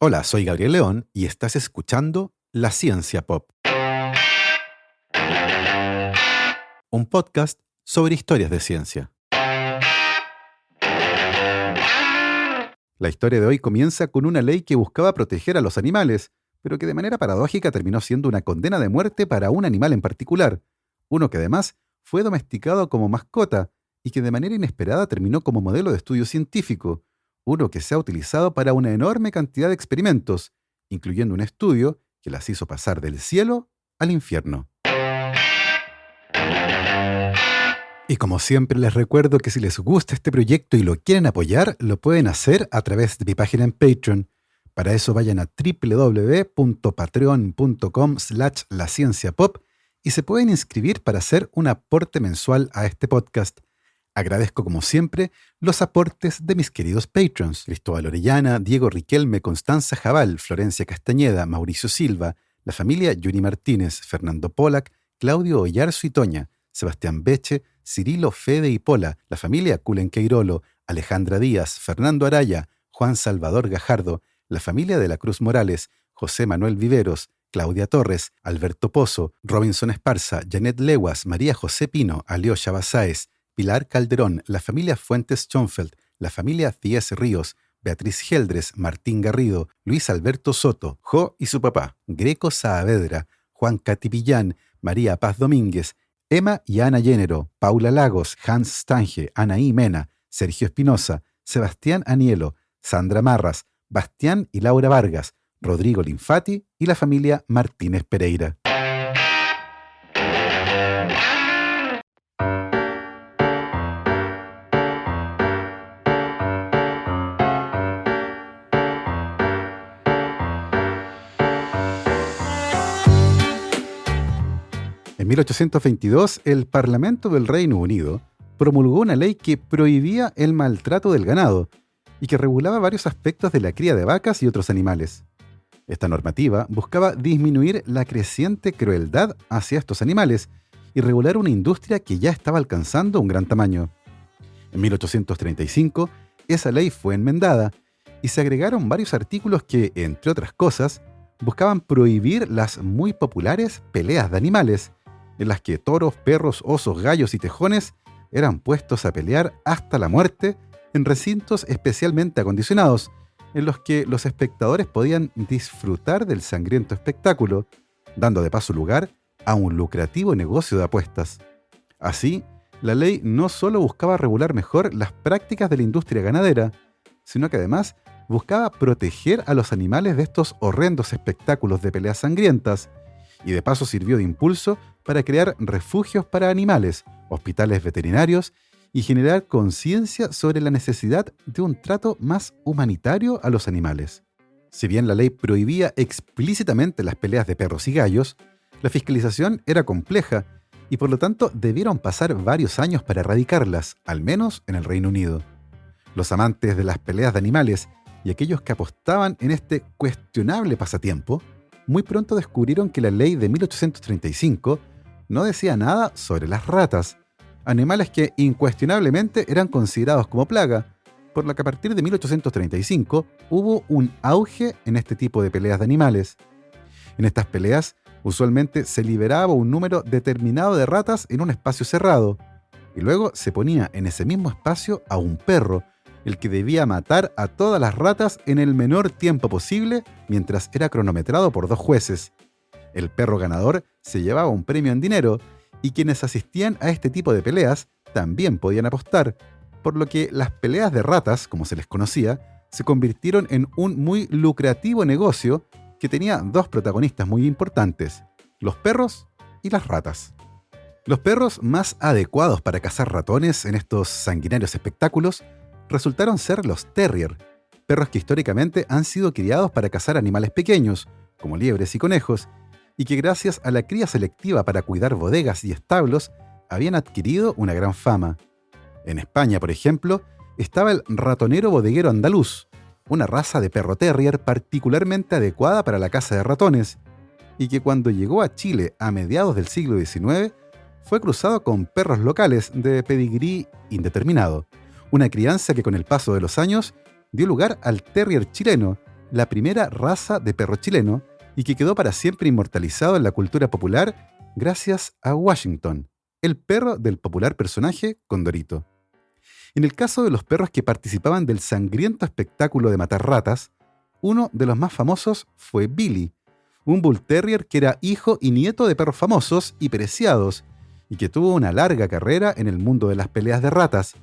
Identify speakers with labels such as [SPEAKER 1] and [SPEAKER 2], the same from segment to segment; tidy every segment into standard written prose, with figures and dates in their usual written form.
[SPEAKER 1] Hola, soy Gabriel León y estás escuchando La Ciencia Pop, un podcast sobre historias de ciencia. La historia de hoy comienza con una ley que buscaba proteger a los animales, pero que de manera paradójica terminó siendo una condena de muerte para un animal en particular, uno que además fue domesticado como mascota y que de manera inesperada terminó como modelo de estudio científico, uno que se ha utilizado para una enorme cantidad de experimentos, incluyendo un estudio que las hizo pasar del cielo al infierno. Y como siempre les recuerdo que si les gusta este proyecto y lo quieren apoyar, lo pueden hacer a través de mi página en Patreon. Para eso vayan a www.patreon.com/lacienciapop y se pueden inscribir para hacer un aporte mensual a este podcast. Agradezco como siempre los aportes de mis queridos Patrons: Cristóbal Orellana, Diego Riquelme, Constanza Jabal, Florencia Castañeda, Mauricio Silva, la familia Yuri Martínez, Fernando Pollack, Claudio Oyarzo y Toña, Sebastián Beche, Cirilo, Fede y Pola, la familia Culenqueirolo, Alejandra Díaz, Fernando Araya, Juan Salvador Gajardo, la familia de la Cruz Morales, José Manuel Viveros, Claudia Torres, Alberto Pozo, Robinson Esparza, Janet Leguas, María José Pino, Alyosha Basáez, Pilar Calderón, la familia Fuentes Schonfeld, la familia Cíes Ríos, Beatriz Geldres, Martín Garrido, Luis Alberto Soto, Jo y su papá, Greco Saavedra, Juan Catipillán, María Paz Domínguez, Emma y Ana Llénero, Paula Lagos, Hans Stange, Anaí Mena, Sergio Espinosa, Sebastián Anielo, Sandra Marras, Bastián y Laura Vargas, Rodrigo Linfati y la familia Martínez Pereira. En 1822, el Parlamento del Reino Unido promulgó una ley que prohibía el maltrato del ganado y que regulaba varios aspectos de la cría de vacas y otros animales. Esta normativa buscaba disminuir la creciente crueldad hacia estos animales y regular una industria que ya estaba alcanzando un gran tamaño. En 1835, esa ley fue enmendada y se agregaron varios artículos que, entre otras cosas, buscaban prohibir las muy populares peleas de animales, en las que toros, perros, osos, gallos y tejones eran puestos a pelear hasta la muerte en recintos especialmente acondicionados, en los que los espectadores podían disfrutar del sangriento espectáculo, dando de paso lugar a un lucrativo negocio de apuestas. Así, la ley no solo buscaba regular mejor las prácticas de la industria ganadera, sino que además buscaba proteger a los animales de estos horrendos espectáculos de peleas sangrientas, y de paso sirvió de impulso para crear refugios para animales, hospitales veterinarios y generar conciencia sobre la necesidad de un trato más humanitario a los animales. Si bien la ley prohibía explícitamente las peleas de perros y gallos, la fiscalización era compleja y por lo tanto debieron pasar varios años para erradicarlas, al menos en el Reino Unido. Los amantes de las peleas de animales y aquellos que apostaban en este cuestionable pasatiempo muy pronto descubrieron que la ley de 1835 no decía nada sobre las ratas, animales que incuestionablemente eran considerados como plaga, por lo que a partir de 1835 hubo un auge en este tipo de peleas de animales. En estas peleas, usualmente se liberaba un número determinado de ratas en un espacio cerrado, y luego se ponía en ese mismo espacio a un perro, el que debía matar a todas las ratas en el menor tiempo posible mientras era cronometrado por 2 jueces. El perro ganador se llevaba un premio en dinero y quienes asistían a este tipo de peleas también podían apostar, por lo que las peleas de ratas, como se les conocía, se convirtieron en un muy lucrativo negocio que tenía 2 protagonistas muy importantes: los perros y las ratas. Los perros más adecuados para cazar ratones en estos sanguinarios espectáculos resultaron ser los terrier, perros que históricamente han sido criados para cazar animales pequeños, como liebres y conejos, y que gracias a la cría selectiva para cuidar bodegas y establos, habían adquirido una gran fama. En España, por ejemplo, estaba el ratonero bodeguero andaluz, una raza de perro terrier particularmente adecuada para la caza de ratones, y que cuando llegó a Chile a mediados del siglo XIX, fue cruzado con perros locales de pedigrí indeterminado, una crianza que con el paso de los años dio lugar al terrier chileno, la primera raza de perro chileno y que quedó para siempre inmortalizado en la cultura popular gracias a Washington, el perro del popular personaje Condorito. En el caso de los perros que participaban del sangriento espectáculo de matar ratas, uno de los más famosos fue Billy, un Bull Terrier que era hijo y nieto de perros famosos y preciados, y que tuvo una larga carrera en el mundo de las peleas de ratas,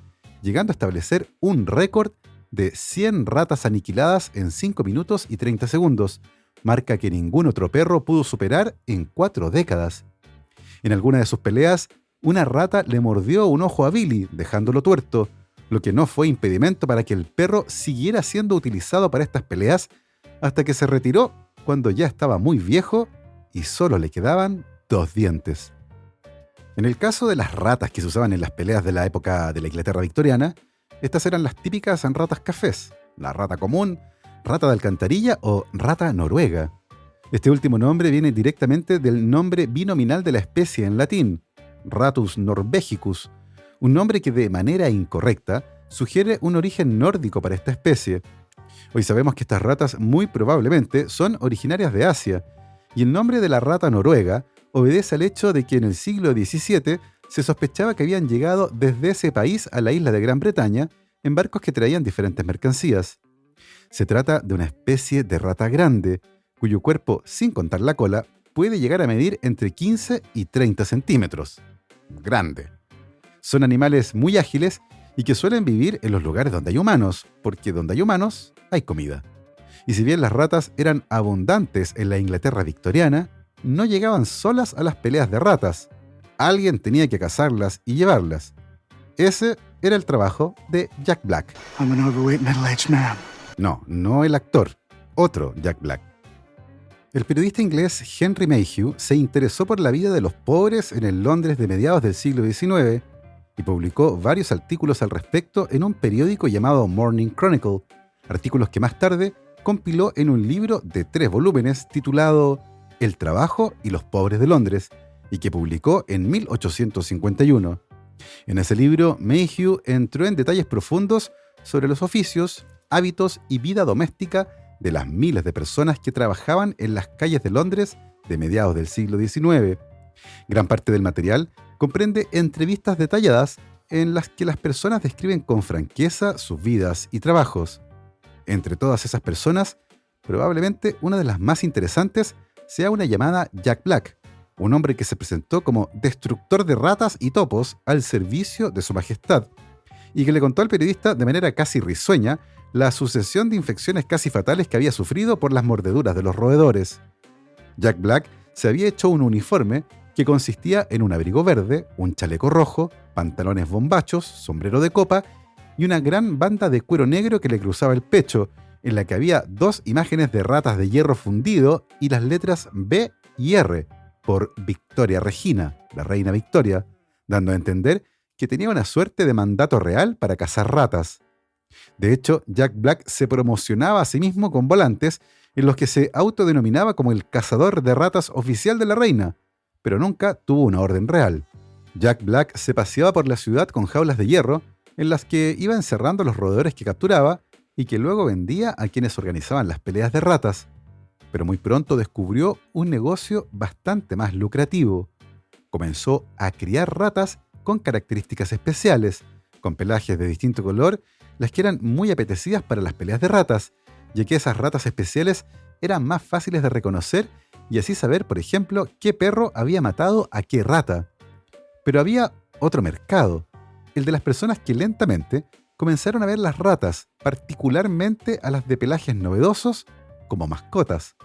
[SPEAKER 1] llegando a establecer un récord de 100 ratas aniquiladas en 5 minutos y 30 segundos, marca que ningún otro perro pudo superar en 4 décadas. En alguna de sus peleas, una rata le mordió un ojo a Billy, dejándolo tuerto, lo que no fue impedimento para que el perro siguiera siendo utilizado para estas peleas hasta que se retiró cuando ya estaba muy viejo y solo le quedaban 2 dientes. En el caso de las ratas que se usaban en las peleas de la época de la Inglaterra victoriana, estas eran las típicas ratas cafés, la rata común, rata de alcantarilla o rata noruega. Este último nombre viene directamente del nombre binominal de la especie en latín, Ratus norvegicus, un nombre que de manera incorrecta sugiere un origen nórdico para esta especie. Hoy sabemos que estas ratas muy probablemente son originarias de Asia, y el nombre de la rata noruega obedece al hecho de que en el siglo XVII se sospechaba que habían llegado desde ese país a la isla de Gran Bretaña en barcos que traían diferentes mercancías. Se trata de una especie de rata grande, cuyo cuerpo, sin contar la cola, puede llegar a medir entre 15 y 30 centímetros. Grande. Son animales muy ágiles y que suelen vivir en los lugares donde hay humanos, porque donde hay humanos hay comida. Y si bien las ratas eran abundantes en la Inglaterra victoriana, no llegaban solas a las peleas de ratas. Alguien tenía que cazarlas y llevarlas. Ese era el trabajo de Jack Black.
[SPEAKER 2] I'm an overweight middle-aged man.
[SPEAKER 1] No el actor, otro Jack Black. El periodista inglés Henry Mayhew se interesó por la vida de los pobres en el Londres de mediados del siglo XIX y publicó varios artículos al respecto en un periódico llamado Morning Chronicle, artículos que más tarde compiló en un libro de 3 volúmenes titulado El trabajo y los pobres de Londres, y que publicó en 1851. En ese libro, Mayhew entró en detalles profundos sobre los oficios, hábitos y vida doméstica de las miles de personas que trabajaban en las calles de Londres de mediados del siglo XIX. Gran parte del material comprende entrevistas detalladas en las que las personas describen con franqueza sus vidas y trabajos. Entre todas esas personas, probablemente una de las más interesantes sea una llamada Jack Black, un hombre que se presentó como destructor de ratas y topos al servicio de su majestad, y que le contó al periodista de manera casi risueña la sucesión de infecciones casi fatales que había sufrido por las mordeduras de los roedores. Jack Black se había hecho un uniforme que consistía en un abrigo verde, un chaleco rojo, pantalones bombachos, sombrero de copa y una gran banda de cuero negro que le cruzaba el pecho, en la que había 2 imágenes de ratas de hierro fundido y las letras B y R, por Victoria Regina, la reina Victoria, dando a entender que tenía una suerte de mandato real para cazar ratas. De hecho, Jack Black se promocionaba a sí mismo con volantes en los que se autodenominaba como el cazador de ratas oficial de la reina, pero nunca tuvo una orden real. Jack Black se paseaba por la ciudad con jaulas de hierro en las que iba encerrando a los roedores que capturaba y que luego vendía a quienes organizaban las peleas de ratas. Pero muy pronto descubrió un negocio bastante más lucrativo. Comenzó a criar ratas con características especiales, con pelajes de distinto color, las que eran muy apetecidas para las peleas de ratas, ya que esas ratas especiales eran más fáciles de reconocer y así saber, por ejemplo, qué perro había matado a qué rata. Pero había otro mercado, el de las personas que lentamente comenzaron a ver las ratas, particularmente a las de pelajes novedosos, como mascotas.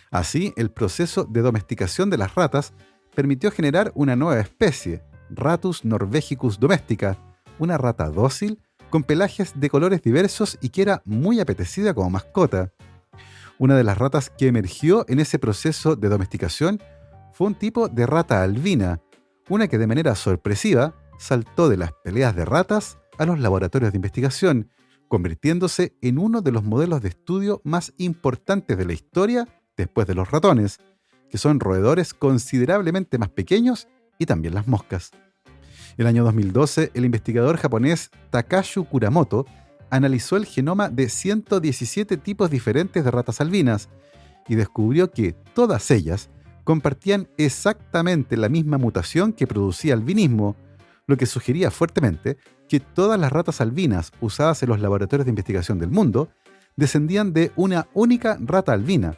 [SPEAKER 1] Así, el proceso de domesticación de las ratas permitió generar una nueva especie, Ratus norvegicus domestica, una rata dócil con pelajes de colores diversos y que era muy apetecida como mascota. Una de las ratas que emergió en ese proceso de domesticación fue un tipo de rata albina, una que de manera sorpresiva saltó de las peleas de ratas a los laboratorios de investigación, convirtiéndose en uno de los modelos de estudio más importantes de la historia después de los ratones, que son roedores considerablemente más pequeños, y también las moscas. El año 2012, el investigador japonés Takashi Kuramoto analizó el genoma de 117 tipos diferentes de ratas albinas y descubrió que todas ellas compartían exactamente la misma mutación que producía albinismo, lo que sugería fuertemente que todas las ratas albinas usadas en los laboratorios de investigación del mundo descendían de una única rata albina.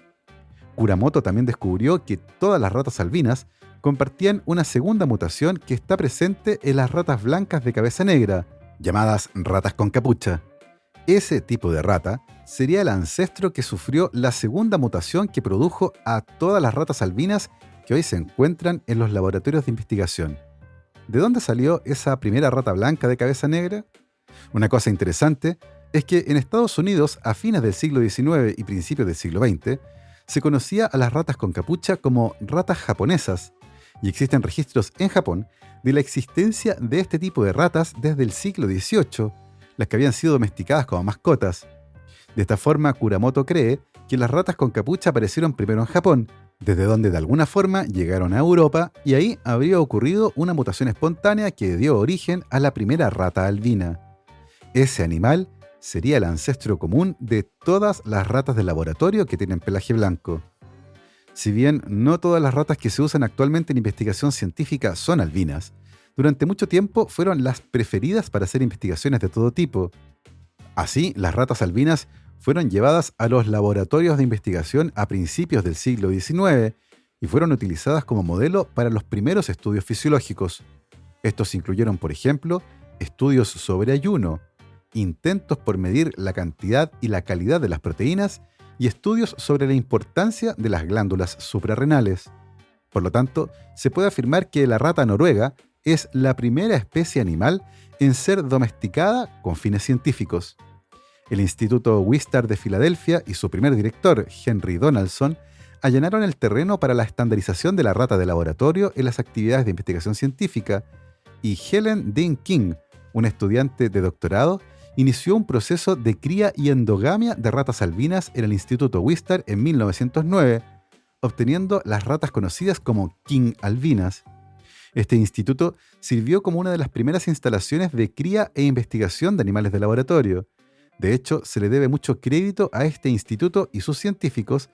[SPEAKER 1] Kuramoto también descubrió que todas las ratas albinas compartían una segunda mutación que está presente en las ratas blancas de cabeza negra, llamadas ratas con capucha. Ese tipo de rata sería el ancestro que sufrió la segunda mutación que produjo a todas las ratas albinas que hoy se encuentran en los laboratorios de investigación. ¿De dónde salió esa primera rata blanca de cabeza negra? Una cosa interesante es que en Estados Unidos, a fines del siglo XIX y principios del siglo XX, se conocía a las ratas con capucha como ratas japonesas, y existen registros en Japón de la existencia de este tipo de ratas desde el siglo XVIII, las que habían sido domesticadas como mascotas. De esta forma, Kuramoto cree que las ratas con capucha aparecieron primero en Japón, desde donde de alguna forma llegaron a Europa, y ahí habría ocurrido una mutación espontánea que dio origen a la primera rata albina. Ese animal sería el ancestro común de todas las ratas de laboratorio que tienen pelaje blanco. Si bien no todas las ratas que se usan actualmente en investigación científica son albinas, durante mucho tiempo fueron las preferidas para hacer investigaciones de todo tipo. Así, las ratas albinas fueron llevadas a los laboratorios de investigación a principios del siglo XIX y fueron utilizadas como modelo para los primeros estudios fisiológicos. Estos incluyeron, por ejemplo, estudios sobre ayuno, intentos por medir la cantidad y la calidad de las proteínas y estudios sobre la importancia de las glándulas suprarrenales. Por lo tanto, se puede afirmar que la rata noruega es la primera especie animal en ser domesticada con fines científicos. El Instituto Wistar de Filadelfia y su primer director, Henry Donaldson, allanaron el terreno para la estandarización de la rata de laboratorio en las actividades de investigación científica, y Helen Dean King, una estudiante de doctorado, inició un proceso de cría y endogamia de ratas albinas en el Instituto Wistar en 1909, obteniendo las ratas conocidas como King albinas. Este instituto sirvió como una de las primeras instalaciones de cría e investigación de animales de laboratorio. De hecho, se le debe mucho crédito a este instituto y sus científicos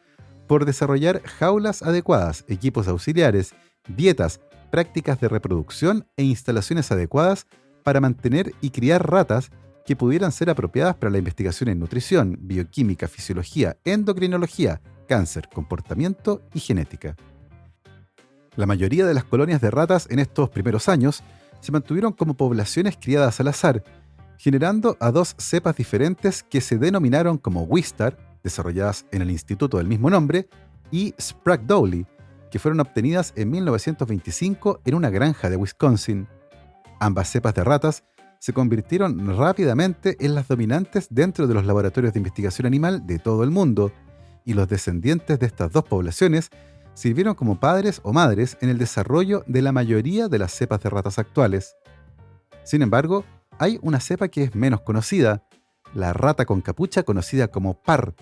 [SPEAKER 1] por desarrollar jaulas adecuadas, equipos auxiliares, dietas, prácticas de reproducción e instalaciones adecuadas para mantener y criar ratas que pudieran ser apropiadas para la investigación en nutrición, bioquímica, fisiología, endocrinología, cáncer, comportamiento y genética. La mayoría de las colonias de ratas en estos primeros años se mantuvieron como poblaciones criadas al azar, generando a dos cepas diferentes que se denominaron como Wistar, desarrolladas en el instituto del mismo nombre, y Sprague-Dawley, que fueron obtenidas en 1925 en una granja de Wisconsin. Ambas cepas de ratas se convirtieron rápidamente en las dominantes dentro de los laboratorios de investigación animal de todo el mundo, y los descendientes de estas dos poblaciones sirvieron como padres o madres en el desarrollo de la mayoría de las cepas de ratas actuales. Sin embargo, hay una cepa que es menos conocida, la rata con capucha conocida como parr,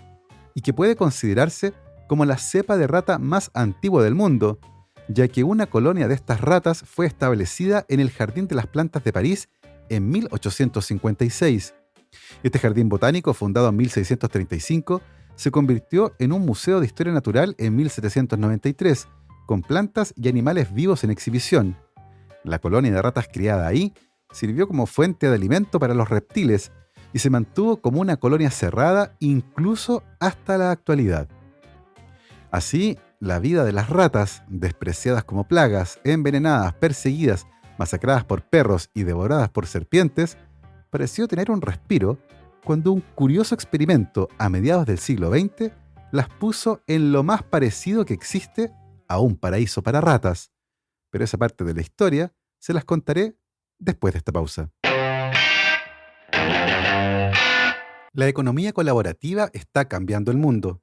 [SPEAKER 1] y que puede considerarse como la cepa de rata más antigua del mundo, ya que una colonia de estas ratas fue establecida en el Jardín de las Plantas de París en 1856. Este jardín botánico, fundado en 1635, se convirtió en un museo de historia natural en 1793, con plantas y animales vivos en exhibición. La colonia de ratas criada ahí sirvió como fuente de alimento para los reptiles y se mantuvo como una colonia cerrada incluso hasta la actualidad. Así, la vida de las ratas, despreciadas como plagas, envenenadas, perseguidas, masacradas por perros y devoradas por serpientes, pareció tener un respiro cuando un curioso experimento a mediados del siglo XX las puso en lo más parecido que existe a un paraíso para ratas. Pero esa parte de la historia se las contaré después de esta pausa. La economía colaborativa está cambiando el mundo.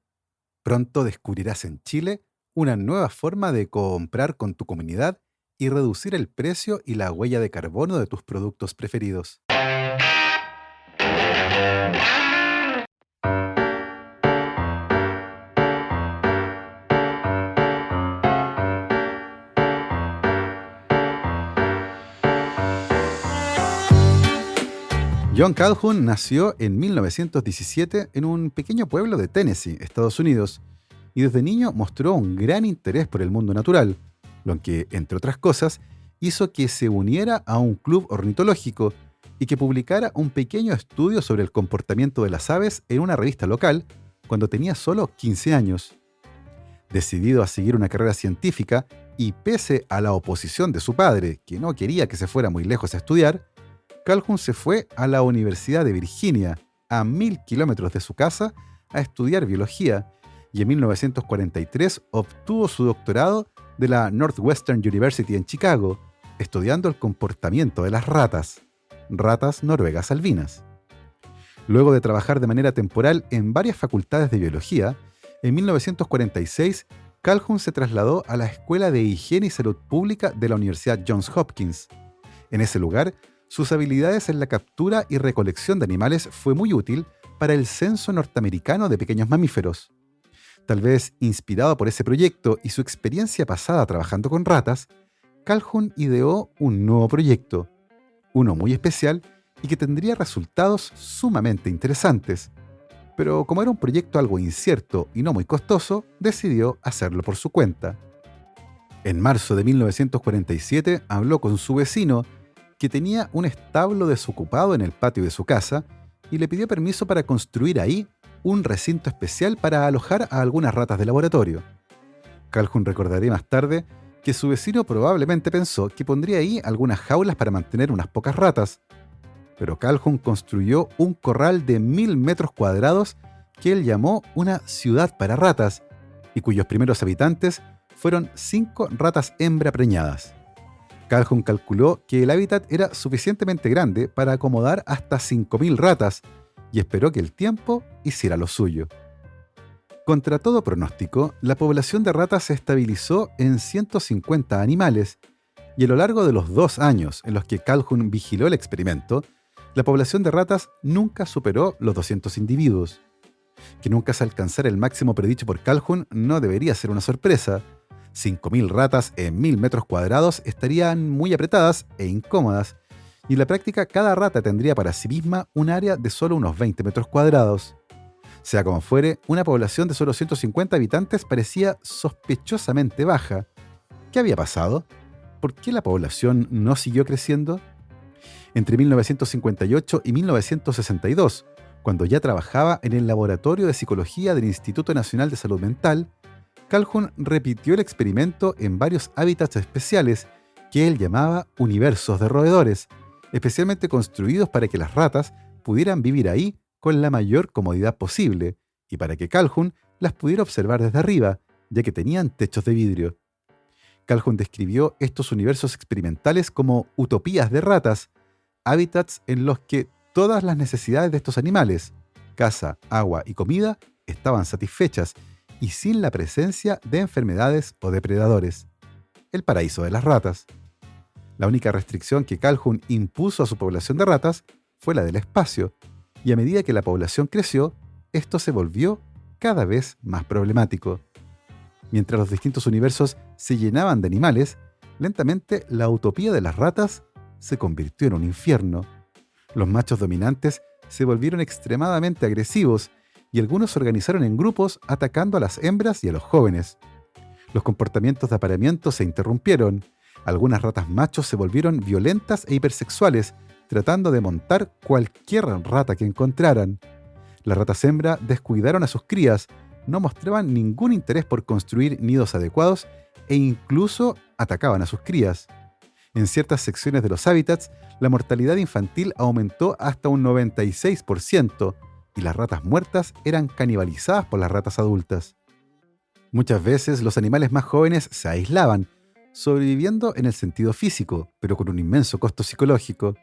[SPEAKER 1] Pronto descubrirás en Chile una nueva forma de comprar con tu comunidad y reducir el precio y la huella de carbono de tus productos preferidos. John Calhoun nació en 1917 en un pequeño pueblo de Tennessee, Estados Unidos, y desde niño mostró un gran interés por el mundo natural, lo que, entre otras cosas, hizo que se uniera a un club ornitológico y que publicara un pequeño estudio sobre el comportamiento de las aves en una revista local cuando tenía solo 15 años. Decidido a seguir una carrera científica y pese a la oposición de su padre, que no quería que se fuera muy lejos a estudiar, Calhoun se fue a la Universidad de Virginia, a 1000 kilómetros de su casa, a estudiar biología, y en 1943 obtuvo su doctorado de la Northwestern University en Chicago, estudiando el comportamiento de las ratas noruegas albinas. Luego de trabajar de manera temporal en varias facultades de biología, en 1946 Calhoun se trasladó a la Escuela de Higiene y Salud Pública de la Universidad Johns Hopkins. En ese lugar, sus habilidades en la captura y recolección de animales fue muy útil para el censo norteamericano de pequeños mamíferos. Tal vez inspirado por ese proyecto y su experiencia pasada trabajando con ratas, Calhoun ideó un nuevo proyecto, uno muy especial y que tendría resultados sumamente interesantes. Pero como era un proyecto algo incierto y no muy costoso, decidió hacerlo por su cuenta. En marzo de 1947 habló con su vecino, que tenía un establo desocupado en el patio de su casa, y le pidió permiso para construir ahí un recinto especial para alojar a algunas ratas de laboratorio. Calhoun recordaría más tarde que su vecino probablemente pensó que pondría ahí algunas jaulas para mantener unas pocas ratas, pero Calhoun construyó un corral de 1000 metros cuadrados que él llamó una ciudad para ratas, y cuyos primeros habitantes fueron 5 ratas hembra preñadas. Calhoun calculó que el hábitat era suficientemente grande para acomodar hasta 5000 ratas y esperó que el tiempo hiciera lo suyo. Contra todo pronóstico, la población de ratas se estabilizó en 150 animales y a lo largo de los 2 años en los que Calhoun vigiló el experimento, la población de ratas nunca superó los 200 individuos. Que nunca se alcanzara el máximo predicho por Calhoun no debería ser una sorpresa. 5000 ratas en 1000 metros cuadrados estarían muy apretadas e incómodas, y en la práctica cada rata tendría para sí misma un área de solo unos 20 metros cuadrados. Sea como fuere, una población de solo 150 habitantes parecía sospechosamente baja. ¿Qué había pasado? ¿Por qué la población no siguió creciendo? Entre 1958 y 1962, cuando ya trabajaba en el Laboratorio de Psicología del Instituto Nacional de Salud Mental, Calhoun repitió el experimento en varios hábitats especiales que él llamaba universos de roedores, especialmente construidos para que las ratas pudieran vivir ahí con la mayor comodidad posible y para que Calhoun las pudiera observar desde arriba, ya que tenían techos de vidrio. Calhoun describió estos universos experimentales como utopías de ratas, hábitats en los que todas las necesidades de estos animales, casa, agua y comida, estaban satisfechas y sin la presencia de enfermedades o depredadores. El paraíso de las ratas. La única restricción que Calhoun impuso a su población de ratas fue la del espacio, y a medida que la población creció, esto se volvió cada vez más problemático. Mientras los distintos universos se llenaban de animales, lentamente la utopía de las ratas se convirtió en un infierno. Los machos dominantes se volvieron extremadamente agresivos y algunos se organizaron en grupos atacando a las hembras y a los jóvenes. Los comportamientos de apareamiento se interrumpieron. Algunas ratas machos se volvieron violentas e hipersexuales, tratando de montar cualquier rata que encontraran. Las ratas hembra descuidaron a sus crías, no mostraban ningún interés por construir nidos adecuados e incluso atacaban a sus crías. En ciertas secciones de los hábitats, la mortalidad infantil aumentó hasta un 96%, y las ratas muertas eran canibalizadas por las ratas adultas. Muchas veces los animales más jóvenes se aislaban, sobreviviendo en el sentido físico, pero con un inmenso costo psicológico.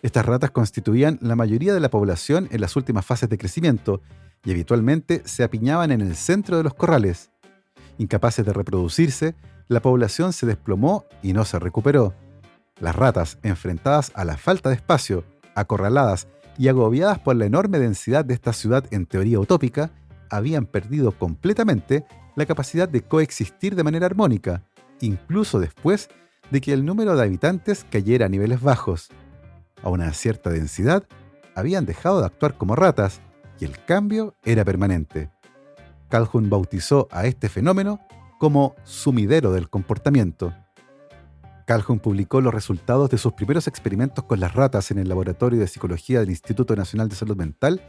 [SPEAKER 1] Estas ratas constituían la mayoría de la población en las últimas fases de crecimiento y habitualmente se apiñaban en el centro de los corrales. Incapaces de reproducirse, la población se desplomó y no se recuperó. Las ratas, enfrentadas a la falta de espacio, acorraladas y agobiadas por la enorme densidad de esta ciudad en teoría utópica, habían perdido completamente la capacidad de coexistir de manera armónica, incluso después de que el número de habitantes cayera a niveles bajos. A una cierta densidad, habían dejado de actuar como ratas y el cambio era permanente. Calhoun bautizó a este fenómeno como sumidero del comportamiento. Calhoun publicó los resultados de sus primeros experimentos con las ratas en el Laboratorio de Psicología del Instituto Nacional de Salud Mental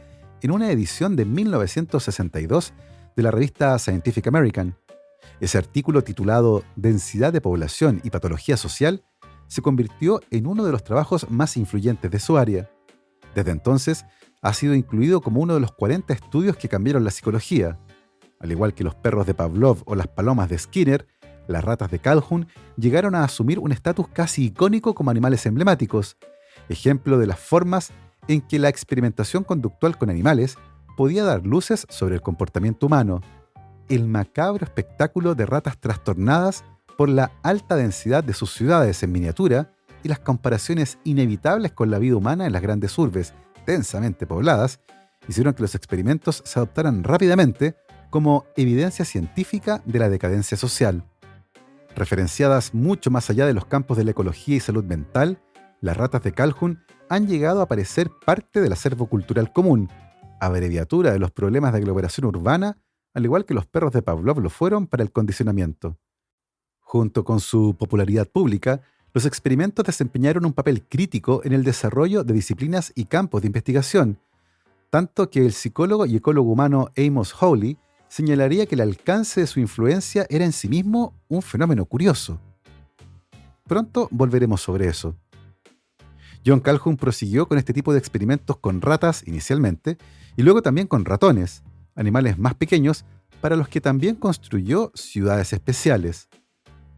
[SPEAKER 1] en una edición de 1962 de la revista Scientific American. Ese artículo, titulado Densidad de población y patología social, se convirtió en uno de los trabajos más influyentes de su área. Desde entonces, ha sido incluido como uno de los 40 estudios que cambiaron la psicología. Al igual que los perros de Pavlov o las palomas de Skinner, las ratas de Calhoun llegaron a asumir un estatus casi icónico como animales emblemáticos, ejemplo de las formas en que la experimentación conductual con animales podía dar luces sobre el comportamiento humano. El macabro espectáculo de ratas trastornadas por la alta densidad de sus ciudades en miniatura y las comparaciones inevitables con la vida humana en las grandes urbes densamente pobladas hicieron que los experimentos se adoptaran rápidamente como evidencia científica de la decadencia social. Referenciadas mucho más allá de los campos de la ecología y salud mental, las ratas de Calhoun han llegado a parecer parte del acervo cultural común, abreviatura de los problemas de aglomeración urbana, al igual que los perros de Pavlov lo fueron para el condicionamiento. Junto con su popularidad pública, los experimentos desempeñaron un papel crítico en el desarrollo de disciplinas y campos de investigación, tanto que el psicólogo y ecólogo humano Amos Hawley señalaría que el alcance de su influencia era en sí mismo un fenómeno curioso. Pronto volveremos sobre eso. John Calhoun prosiguió con este tipo de experimentos con ratas inicialmente y luego también con ratones, animales más pequeños para los que también construyó ciudades especiales.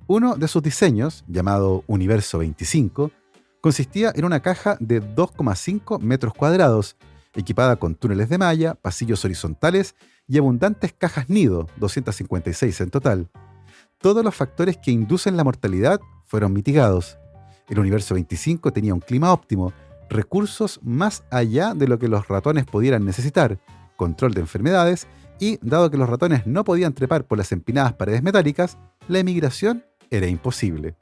[SPEAKER 1] Uno de sus diseños, llamado Universo 25, consistía en una caja de 2,5 metros cuadrados, equipada con túneles de malla, pasillos horizontales y abundantes cajas nido, 256 en total. Todos los factores que inducen la mortalidad fueron mitigados. El Universo 25 tenía un clima óptimo, recursos más allá de lo que los ratones pudieran necesitar, control de enfermedades y, dado que los ratones no podían trepar por las empinadas paredes metálicas, la emigración era imposible.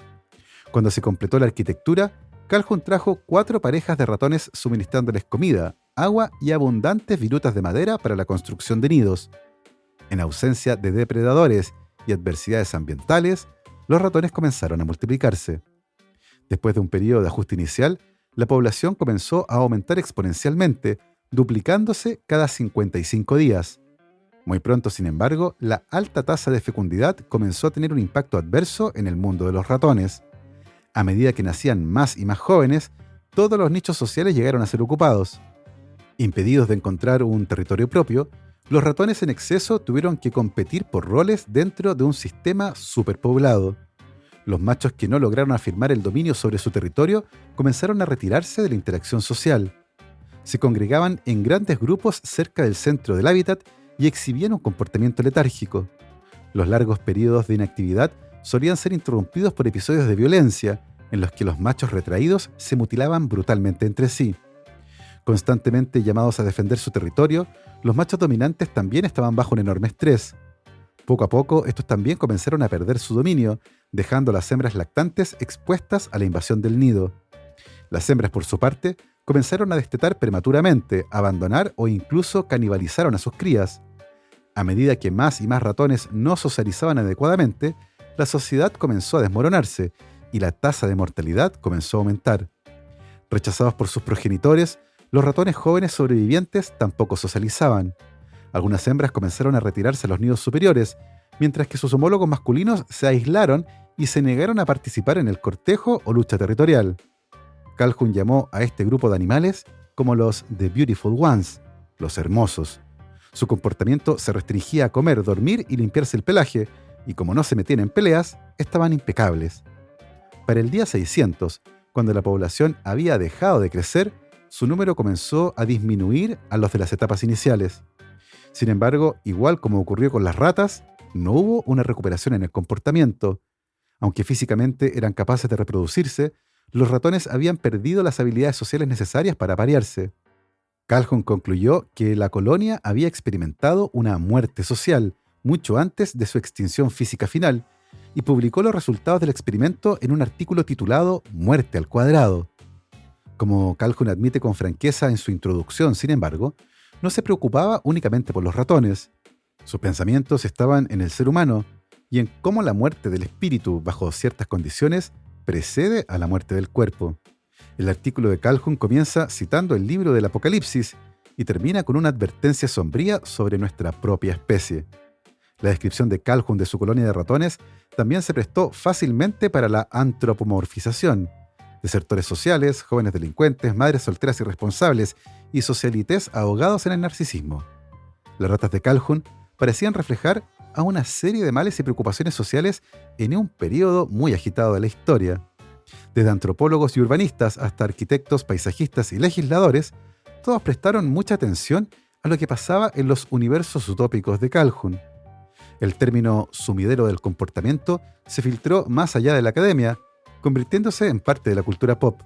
[SPEAKER 1] Cuando se completó la arquitectura, Calhoun trajo 4 parejas de ratones suministrándoles comida, agua y abundantes virutas de madera para la construcción de nidos. En ausencia de depredadores y adversidades ambientales, los ratones comenzaron a multiplicarse. Después de un periodo de ajuste inicial, la población comenzó a aumentar exponencialmente, duplicándose cada 55 días. Muy pronto, sin embargo, la alta tasa de fecundidad comenzó a tener un impacto adverso en el mundo de los ratones. A medida que nacían más y más jóvenes, todos los nichos sociales llegaron a ser ocupados. Impedidos de encontrar un territorio propio, los ratones en exceso tuvieron que competir por roles dentro de un sistema superpoblado. Los machos que no lograron afirmar el dominio sobre su territorio comenzaron a retirarse de la interacción social. Se congregaban en grandes grupos cerca del centro del hábitat y exhibían un comportamiento letárgico. Los largos periodos de inactividad solían ser interrumpidos por episodios de violencia, en los que los machos retraídos se mutilaban brutalmente entre sí. Constantemente llamados a defender su territorio, los machos dominantes también estaban bajo un enorme estrés. Poco a poco, estos también comenzaron a perder su dominio, dejando a las hembras lactantes expuestas a la invasión del nido. Las hembras, por su parte, comenzaron a destetar prematuramente, abandonar o incluso canibalizaron a sus crías. A medida que más y más ratones no socializaban adecuadamente, la sociedad comenzó a desmoronarse y la tasa de mortalidad comenzó a aumentar. Rechazados por sus progenitores, los ratones jóvenes sobrevivientes tampoco socializaban. Algunas hembras comenzaron a retirarse a los nidos superiores, mientras que sus homólogos masculinos se aislaron y se negaron a participar en el cortejo o lucha territorial. Calhoun llamó a este grupo de animales como los The Beautiful Ones, los hermosos. Su comportamiento se restringía a comer, dormir y limpiarse el pelaje, y como no se metían en peleas, estaban impecables. Para el día 600, cuando la población había dejado de crecer, su número comenzó a disminuir a los de las etapas iniciales. Sin embargo, igual como ocurrió con las ratas, no hubo una recuperación en el comportamiento. Aunque físicamente eran capaces de reproducirse, los ratones habían perdido las habilidades sociales necesarias para aparearse. Calhoun concluyó que la colonia había experimentado una muerte social mucho antes de su extinción física final y publicó los resultados del experimento en un artículo titulado Muerte al cuadrado. Como Calhoun admite con franqueza en su introducción, sin embargo, no se preocupaba únicamente por los ratones. Sus pensamientos estaban en el ser humano y en cómo la muerte del espíritu bajo ciertas condiciones precede a la muerte del cuerpo. El artículo de Calhoun comienza citando el libro del Apocalipsis y termina con una advertencia sombría sobre nuestra propia especie. La descripción de Calhoun de su colonia de ratones también se prestó fácilmente para la antropomorfización. Desertores sociales, jóvenes delincuentes, madres solteras irresponsables y socialites ahogados en el narcisismo. Las ratas de Calhoun parecían reflejar a una serie de males y preocupaciones sociales en un periodo muy agitado de la historia. Desde antropólogos y urbanistas hasta arquitectos, paisajistas y legisladores, todos prestaron mucha atención a lo que pasaba en los universos utópicos de Calhoun. El término sumidero del comportamiento se filtró más allá de la academia, convirtiéndose en parte de la cultura pop.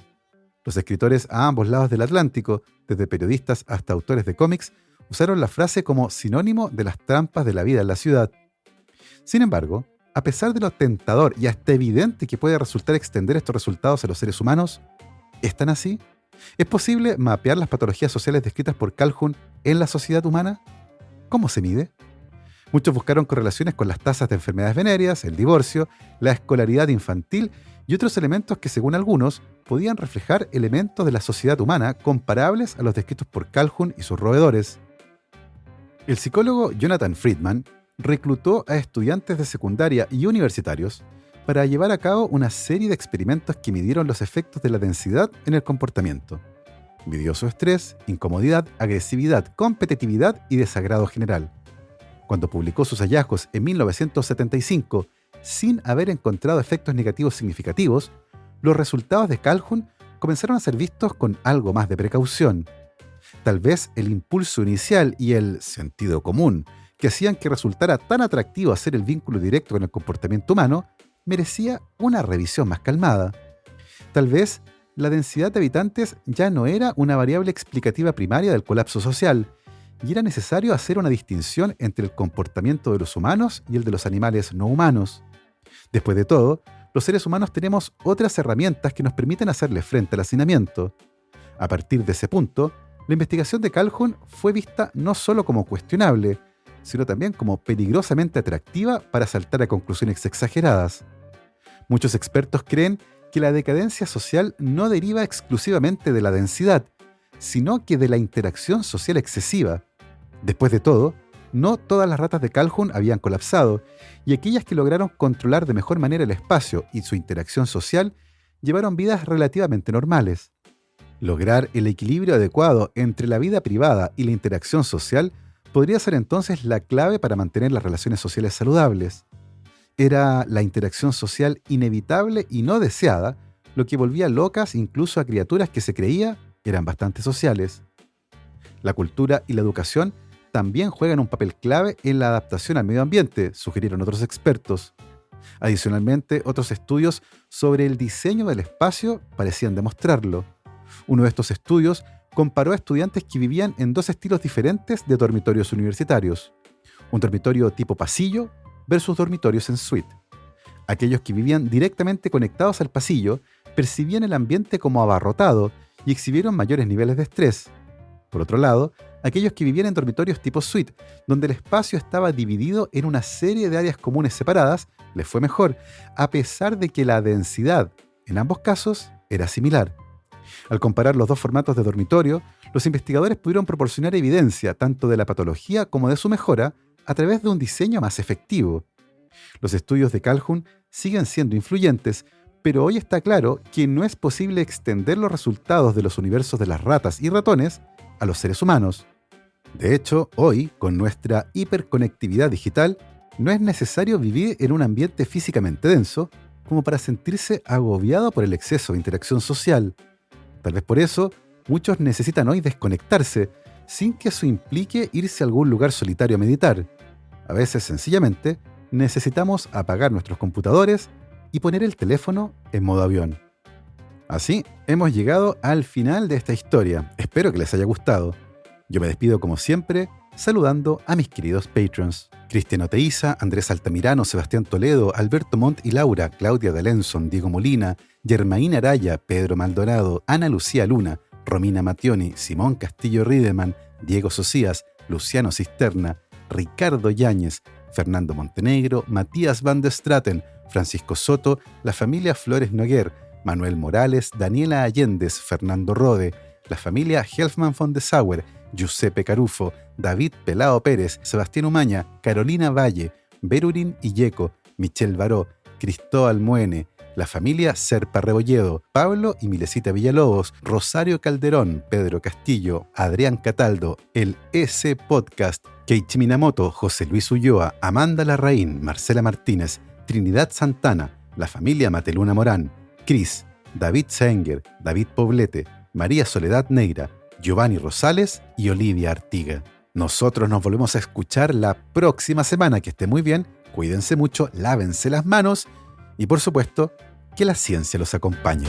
[SPEAKER 1] Los escritores a ambos lados del Atlántico, desde periodistas hasta autores de cómics, usaron la frase como sinónimo de las trampas de la vida en la ciudad. Sin embargo, a pesar de lo tentador y hasta evidente que puede resultar extender estos resultados a los seres humanos, ¿es tan así? ¿Es posible mapear las patologías sociales descritas por Calhoun en la sociedad humana? ¿Cómo se mide? Muchos buscaron correlaciones con las tasas de enfermedades venéreas, el divorcio, la escolaridad infantil y otros elementos que, según algunos, podían reflejar elementos de la sociedad humana comparables a los descritos por Calhoun y sus roedores. El psicólogo Jonathan Friedman reclutó a estudiantes de secundaria y universitarios para llevar a cabo una serie de experimentos que midieron los efectos de la densidad en el comportamiento. Midió su estrés, incomodidad, agresividad, competitividad y desagrado general. Cuando publicó sus hallazgos en 1975, sin haber encontrado efectos negativos significativos, los resultados de Calhoun comenzaron a ser vistos con algo más de precaución. Tal vez el impulso inicial y el sentido común que hacían que resultara tan atractivo hacer el vínculo directo con el comportamiento humano merecía una revisión más calmada. Tal vez la densidad de habitantes ya no era una variable explicativa primaria del colapso social, y era necesario hacer una distinción entre el comportamiento de los humanos y el de los animales no humanos. Después de todo, los seres humanos tenemos otras herramientas que nos permiten hacerle frente al hacinamiento. A partir de ese punto, la investigación de Calhoun fue vista no solo como cuestionable, sino también como peligrosamente atractiva para saltar a conclusiones exageradas. Muchos expertos creen que la decadencia social no deriva exclusivamente de la densidad, sino que de la interacción social excesiva. Después de todo, no todas las ratas de Calhoun habían colapsado, y aquellas que lograron controlar de mejor manera el espacio y su interacción social llevaron vidas relativamente normales. Lograr el equilibrio adecuado entre la vida privada y la interacción social podría ser entonces la clave para mantener las relaciones sociales saludables. Era la interacción social inevitable y no deseada lo que volvía locas incluso a criaturas que se creía eran bastante sociales. La cultura y la educación también juegan un papel clave en la adaptación al medio ambiente, sugirieron otros expertos. Adicionalmente, otros estudios sobre el diseño del espacio parecían demostrarlo. Uno de estos estudios comparó a estudiantes que vivían en dos estilos diferentes de dormitorios universitarios: un dormitorio tipo pasillo versus dormitorios en suite. Aquellos que vivían directamente conectados al pasillo percibían el ambiente como abarrotado y exhibieron mayores niveles de estrés. Por otro lado, aquellos que vivían en dormitorios tipo suite, donde el espacio estaba dividido en una serie de áreas comunes separadas, les fue mejor, a pesar de que la densidad, en ambos casos, era similar. Al comparar los dos formatos de dormitorio, los investigadores pudieron proporcionar evidencia tanto de la patología como de su mejora a través de un diseño más efectivo. Los estudios de Calhoun siguen siendo influyentes, pero hoy está claro que no es posible extender los resultados de los universos de las ratas y ratones a los seres humanos. De hecho, hoy, con nuestra hiperconectividad digital, no es necesario vivir en un ambiente físicamente denso como para sentirse agobiado por el exceso de interacción social. Tal vez por eso, muchos necesitan hoy desconectarse, sin que eso implique irse a algún lugar solitario a meditar. A veces, sencillamente, necesitamos apagar nuestros computadores y poner el teléfono en modo avión. Así, hemos llegado al final de esta historia. Espero que les haya gustado. Yo me despido como siempre, saludando a mis queridos Patrons. Cristian Oteiza, Andrés Altamirano, Sebastián Toledo, Alberto Montt y Laura, Claudia D'Alenson, Diego Molina, Germaína Araya, Pedro Maldonado, Ana Lucía Luna, Romina Mattioni, Simón Castillo Riedemann, Diego Socias, Luciano Cisterna, Ricardo Yáñez, Fernando Montenegro, Matías Van der Straten, Francisco Soto, la familia Flores Noguer, Manuel Morales, Daniela Allendez, Fernando Rode, la familia Helfman von de Sauer, Giuseppe Carufo, David Pelao Pérez, Sebastián Umaña, Carolina Valle, Berurín Illeco, Michelle Baró, Cristóbal Muene, la familia Serpa Rebolledo, Pablo y Milesita Villalobos, Rosario Calderón, Pedro Castillo, Adrián Cataldo, el S Podcast, Keiichi Minamoto, José Luis Ulloa, Amanda Larraín, Marcela Martínez, Trinidad Santana, la familia Mateluna Morán, Cris, David Senger, David Poblete, María Soledad Neira, Giovanni Rosales y Olivia Artiga. Nosotros nos volvemos a escuchar la próxima semana. Que esté muy bien, cuídense mucho, lávense las manos y por supuesto, que la ciencia los acompañe.